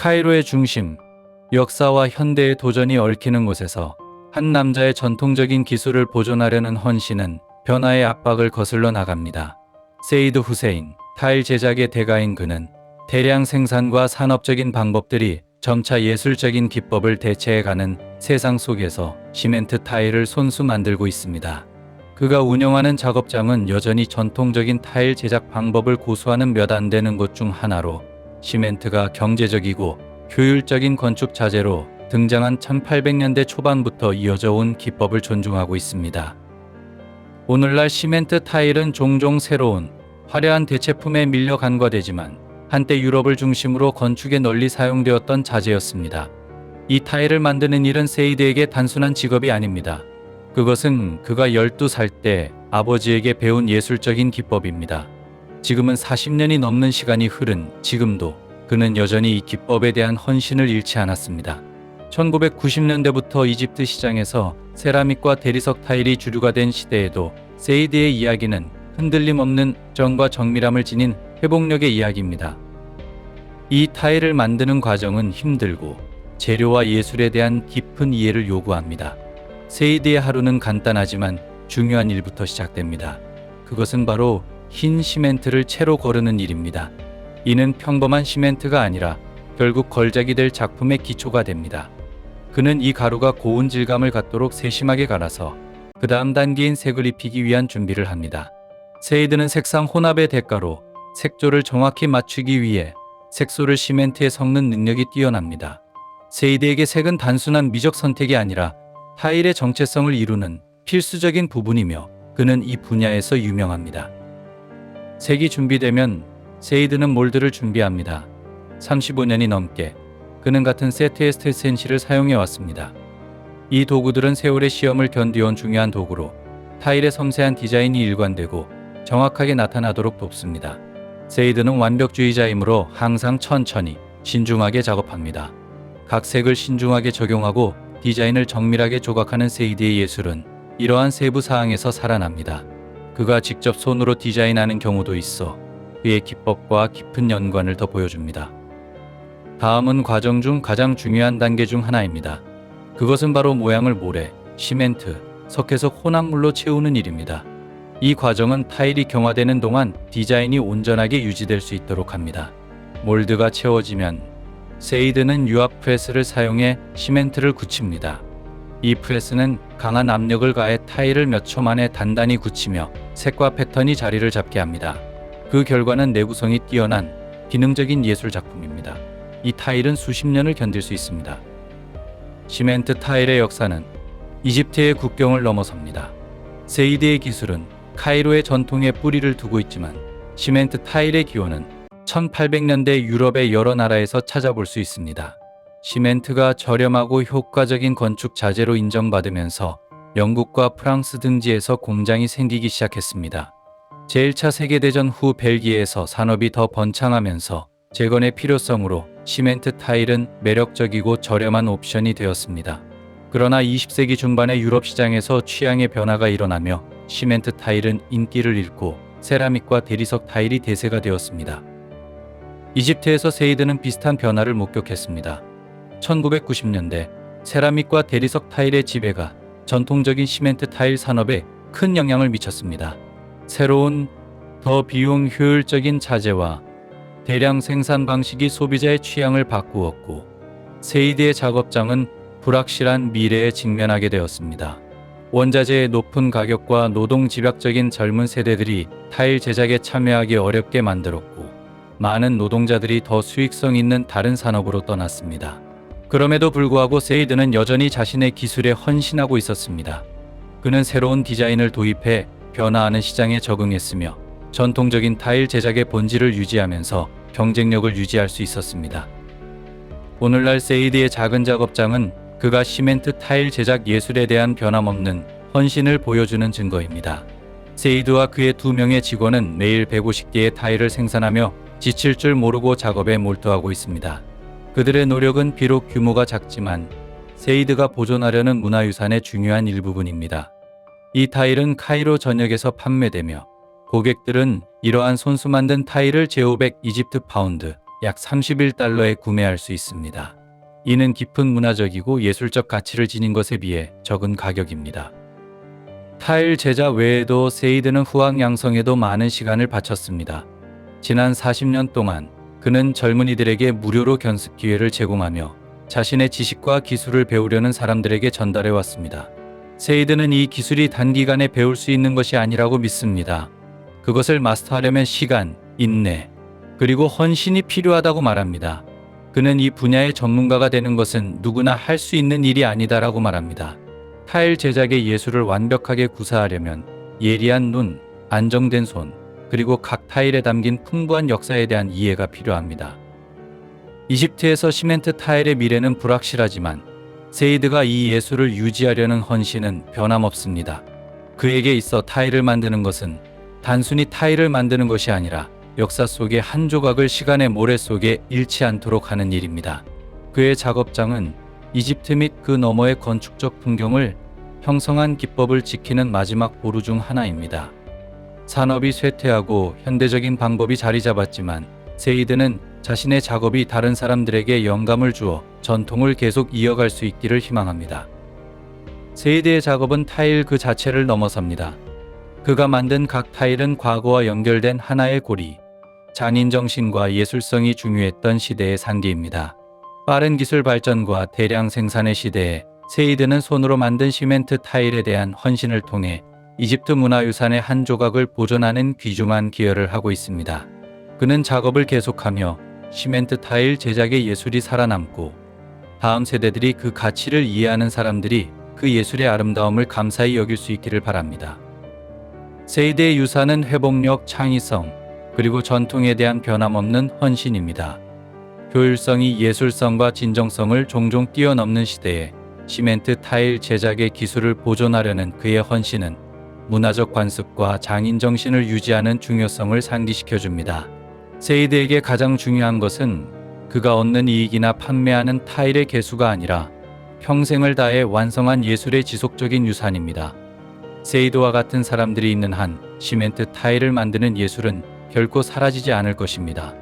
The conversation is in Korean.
카이로의 중심, 역사와 현대의 도전이 얽히는 곳에서 한 남자의 전통적인 기술을 보존하려는 헌신은 변화의 압박을 거슬러 나갑니다. 세이드 후세인, 타일 제작의 대가인 그는 대량 생산과 산업적인 방법들이 점차 예술적인 기법을 대체해가는 세상 속에서 시멘트 타일을 손수 만들고 있습니다. 그가 운영하는 작업장은 여전히 전통적인 타일 제작 방법을 고수하는 몇 안 되는 곳 중 하나로, 시멘트가 경제적이고 효율적인 건축 자재로 등장한 1800년대 초반부터 이어져 온 기법을 존중하고 있습니다. 오늘날 시멘트 타일은 종종 새로운 화려한 대체품에 밀려 간과되지만 한때 유럽을 중심으로 건축에 널리 사용되었던 자재였습니다. 이 타일을 만드는 일은 세이드에게 단순한 직업이 아닙니다. 그것은 그가 12살 때 아버지에게 배운 예술적인 기법입니다. 지금은 40년이 넘는 시간이 흐른 지금도 그는 여전히 이 기법에 대한 헌신을 잃지 않았습니다. 1990년대부터 이집트 시장에서 세라믹과 대리석 타일이 주류가 된 시대에도 세이드의 이야기는 흔들림 없는 정과 정밀함을 지닌 회복력의 이야기입니다. 이 타일을 만드는 과정은 힘들고 재료와 예술에 대한 깊은 이해를 요구합니다. 세이드의 하루는 간단하지만 중요한 일부터 시작됩니다. 그것은 바로 흰 시멘트를 채로 거르는 일입니다. 이는 평범한 시멘트가 아니라 결국 걸작이 될 작품의 기초가 됩니다. 그는 이 가루가 고운 질감을 갖도록 세심하게 갈아서 그 다음 단계인 색을 입히기 위한 준비를 합니다. 세이드는 색상 혼합의 대가로 색조를 정확히 맞추기 위해 색소를 시멘트에 섞는 능력이 뛰어납니다. 세이드에게 색은 단순한 미적 선택이 아니라 타일의 정체성을 이루는 필수적인 부분이며 그는 이 분야에서 유명합니다. 색이 준비되면 세이드는 몰드를 준비합니다. 35년이 넘게 그는 같은 세트에스트 센시를 사용해 왔습니다. 이 도구들은 세월의 시험을 견디온 중요한 도구로 타일의 섬세한 디자인이 일관되고 정확하게 나타나도록 돕습니다. 세이드는 완벽주의자이므로 항상 천천히 신중하게 작업합니다. 각 색을 신중하게 적용하고 디자인을 정밀하게 조각하는 세이드의 예술은 이러한 세부 사항에서 살아납니다. 그가 직접 손으로 디자인하는 경우도 있어 그의 기법과 깊은 연관을 더 보여줍니다. 다음은 과정 중 가장 중요한 단계 중 하나입니다. 그것은 바로 모양을 모래, 시멘트, 석회석 혼합물로 채우는 일입니다. 이 과정은 타일이 경화되는 동안 디자인이 온전하게 유지될 수 있도록 합니다. 몰드가 채워지면 세이드는 유압 프레스를 사용해 시멘트를 굳힙니다. 이 프레스는 강한 압력을 가해 타일을 몇 초 만에 단단히 굳히며 색과 패턴이 자리를 잡게 합니다. 그 결과는 내구성이 뛰어난 기능적인 예술 작품입니다. 이 타일은 수십 년을 견딜 수 있습니다. 시멘트 타일의 역사는 이집트의 국경을 넘어섭니다. 세이드의 기술은 카이로의 전통에 뿌리를 두고 있지만 시멘트 타일의 기원은 1800년대 유럽의 여러 나라에서 찾아볼 수 있습니다. 시멘트가 저렴하고 효과적인 건축 자재로 인정받으면서 영국과 프랑스 등지에서 공장이 생기기 시작했습니다. 제1차 세계대전 후 벨기에에서 산업이 더 번창하면서 재건의 필요성으로 시멘트 타일은 매력적이고 저렴한 옵션이 되었습니다. 그러나 20세기 중반의 유럽 시장에서 취향의 변화가 일어나며 시멘트 타일은 인기를 잃고 세라믹과 대리석 타일이 대세가 되었습니다. 이집트에서 세이드는 비슷한 변화를 목격했습니다. 1990년대 세라믹과 대리석 타일의 지배가 전통적인 시멘트 타일 산업에 큰 영향을 미쳤습니다. 새로운 더 비용 효율적인 자재와 대량 생산 방식이 소비자의 취향을 바꾸었고 세이드의 작업장은 불확실한 미래에 직면하게 되었습니다. 원자재의 높은 가격과 노동 집약적인 젊은 세대들이 타일 제작에 참여하기 어렵게 만들었고 많은 노동자들이 더 수익성 있는 다른 산업으로 떠났습니다. 그럼에도 불구하고 세이드는 여전히 자신의 기술에 헌신하고 있었습니다. 그는 새로운 디자인을 도입해 변화하는 시장에 적응했으며 전통적인 타일 제작의 본질을 유지하면서 경쟁력을 유지할 수 있었습니다. 오늘날 세이드의 작은 작업장은 그가 시멘트 타일 제작 예술에 대한 변함없는 헌신을 보여주는 증거입니다. 세이드와 그의 2명의 직원은 매일 150개의 타일을 생산하며 지칠 줄 모르고 작업에 몰두하고 있습니다. 그들의 노력은 비록 규모가 작지만 세이드가 보존하려는 문화유산의 중요한 일부분입니다. 이 타일은 카이로 전역에서 판매되며 고객들은 이러한 손수 만든 타일을 제500 이집트 파운드, 약 31달러에 구매할 수 있습니다. 이는 깊은 문화적이고 예술적 가치를 지닌 것에 비해 적은 가격입니다. 타일 제작 외에도 세이드는 후학 양성에도 많은 시간을 바쳤습니다. 지난 40년 동안 그는 젊은이들에게 무료로 견습 기회를 제공하며 자신의 지식과 기술을 배우려는 사람들에게 전달해 왔습니다. 세이드는 이 기술이 단기간에 배울 수 있는 것이 아니라고 믿습니다. 그것을 마스터하려면 시간, 인내, 그리고 헌신이 필요하다고 말합니다. 그는 이 분야의 전문가가 되는 것은 누구나 할 수 있는 일이 아니다라고 말합니다. 타일 제작의 예술을 완벽하게 구사하려면 예리한 눈, 안정된 손, 그리고 각 타일에 담긴 풍부한 역사에 대한 이해가 필요합니다. 이집트에서 시멘트 타일의 미래는 불확실하지만 세이드가 이 예술을 유지하려는 헌신은 변함없습니다. 그에게 있어 타일을 만드는 것은 단순히 타일을 만드는 것이 아니라 역사 속의 한 조각을 시간의 모래 속에 잃지 않도록 하는 일입니다. 그의 작업장은 이집트 및 그 너머의 건축적 풍경을 형성한 기법을 지키는 마지막 보루 중 하나입니다. 산업이 쇠퇴하고 현대적인 방법이 자리 잡았지만 세이드는 자신의 작업이 다른 사람들에게 영감을 주어 전통을 계속 이어갈 수 있기를 희망합니다. 세이드의 작업은 타일 그 자체를 넘어섭니다. 그가 만든 각 타일은 과거와 연결된 하나의 고리, 장인정신과 예술성이 중요했던 시대의 상기입니다. 빠른 기술 발전과 대량 생산의 시대에 세이드는 손으로 만든 시멘트 타일에 대한 헌신을 통해 이집트 문화유산의 한 조각을 보존하는 귀중한 기여를 하고 있습니다. 그는 작업을 계속하며 시멘트 타일 제작의 예술이 살아남고 다음 세대들이 그 가치를 이해하는 사람들이 그 예술의 아름다움을 감사히 여길 수 있기를 바랍니다. 세이드의 유산은 회복력, 창의성, 그리고 전통에 대한 변함없는 헌신입니다. 효율성이 예술성과 진정성을 종종 뛰어넘는 시대에 시멘트 타일 제작의 기술을 보존하려는 그의 헌신은 문화적 관습과 장인 정신을 유지하는 중요성을 상기시켜줍니다. 세이드에게 가장 중요한 것은 그가 얻는 이익이나 판매하는 타일의 개수가 아니라 평생을 다해 완성한 예술의 지속적인 유산입니다. 세이드와 같은 사람들이 있는 한 시멘트 타일을 만드는 예술은 결코 사라지지 않을 것입니다.